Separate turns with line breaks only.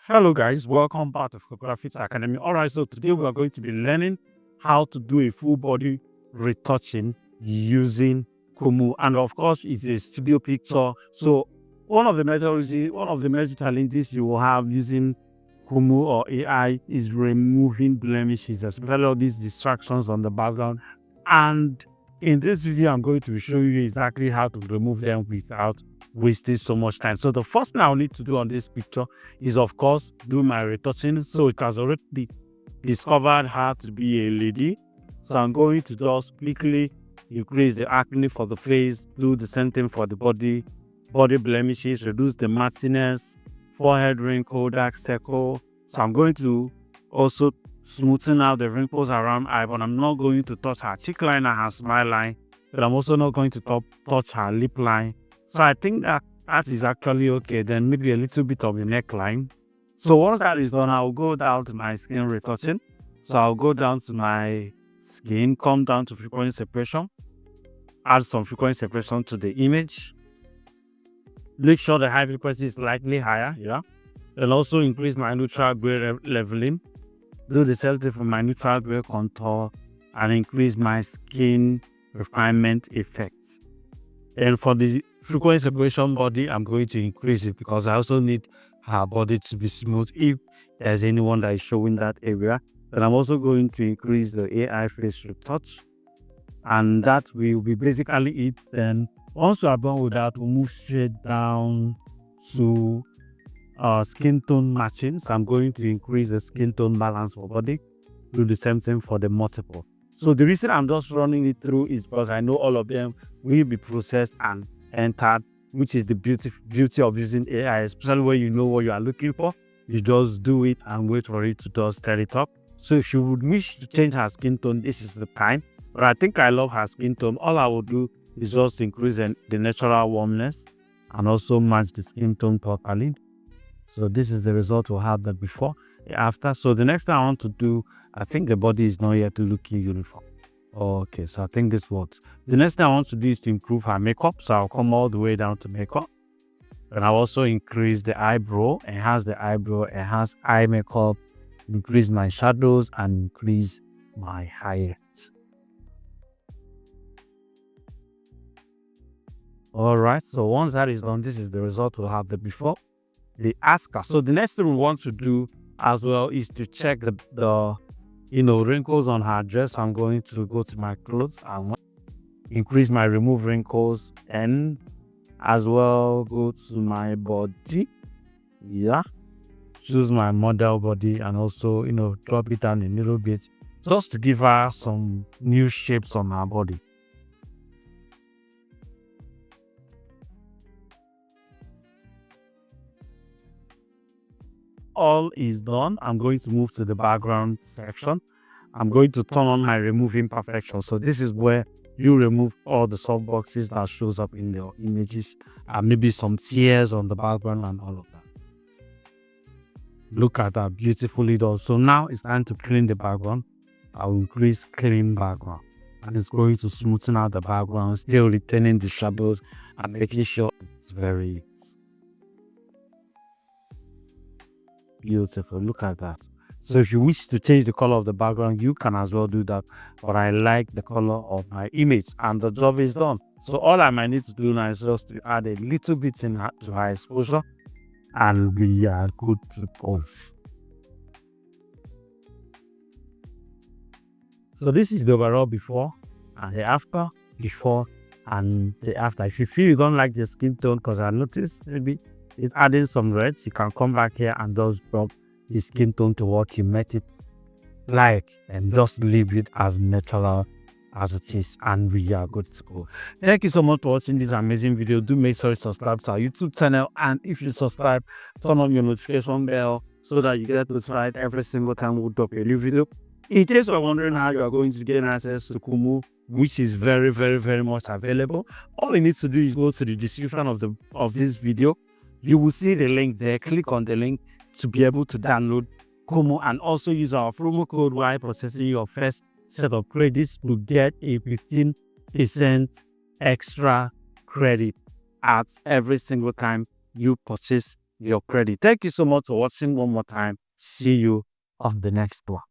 Hello guys, welcome back to Photography Academy. Alright, so today we are going to be learning how to do a full body retouching using Kumoo, and of course it's a studio picture. So one of the major challenges you will have using Kumoo or AI is removing blemishes, especially all these distractions on the background. And in this video, I'm going to show you exactly how to remove them without wasting so much time. So the first thing I'll need to do on this picture is, of course, do my retouching. So it has already discovered how to be a lady. So I'm going to just quickly increase the acne for the face, do the same thing for the body blemishes, reduce the mattiness, forehead wrinkle, dark circle. So I'm going to also smoothen out the wrinkles around eye, but I'm not going to touch her cheek line and her smile line. But I'm also not going to touch her lip line. So I think that is actually okay. Then maybe a little bit of the neckline. So once that is done, I'll go down to my skin retouching. So I'll go down to my skin, come down to frequency separation, add some frequency separation to the image. Make sure the high frequency is slightly higher, and also increase my neutral gray leveling. Do the same thing for my neutral gray contour and increase my skin refinement effect. And for the frequency separation body, I'm going to increase it because I also need her body to be smooth if there's anyone that is showing that area. And I'm also going to increase the AI face retouch, and that will be basically it. Then once we are done with that, we'll move straight down to skin tone matching. So I'm going to increase the skin tone balance for body. Do the same thing for the multiple. So the reason I'm just running it through is because I know all of them will be processed and entered, which is the beauty of using AI, especially when you know what you are looking for. You just do it and wait for it to just set it up. So if you would wish to change her skin tone, this is the time. But I think I love her skin tone. All I will do is just increase the natural warmness and also match the skin tone properly. So this is the result we'll have that before, after. So the next thing I want to do, I think the body is not yet looking uniform. Okay, so I think this works. The next thing I want to do is to improve her makeup. So I'll come all the way down to makeup. And I'll also increase the eyebrow, enhance eye makeup, increase my shadows, and increase my highlights. Alright, so once that is done, this is the result we'll have the before, the after. So the next thing we want to do as well is to check the wrinkles on her dress. I'm going to go to my clothes and increase my remove wrinkles, and as well go to my body, choose my model body, and also drop it down a little bit just to give her some new shapes on her body. All is done. I'm going to move to the background section. I'm going to turn on my remove imperfections. So this is where you remove all the soft boxes that shows up in your images, and maybe some tears on the background and all of that. Look at that, beautifully done. So now it's time to clean the background. I'll increase clean background, and it's going to smoothen out the background, still retaining the shadows and making sure it's very beautiful. Look at that. So if you wish to change the color of the background, you can as well do that. But I like the color of my image, and the job is done. So all I might need to do now is just to add a little bit to her exposure, and we are good to go. So this is the overall before and the after. Before and the after. If you feel you don't like the skin tone, because I noticed maybe it's adding some reds, you can come back here and just drop the skin tone to what you met it like, and just leave it as natural as it is, and we are good to go. Thank you so much for watching this amazing video. Do make sure you subscribe to our YouTube channel, and if you subscribe, turn on your notification bell so that you get notified every single time we drop a new video. In case you're wondering how you are going to gain access to Kumoo, which is very, very, very much available, all you need to do is go to the description of this video. You will see the link there. Click on the link to be able to download Kumoo, and also use our promo code while processing your first set of credits to get a 15% extra credit at every single time you purchase your credit. Thank you so much for watching one more time. See you on the next one.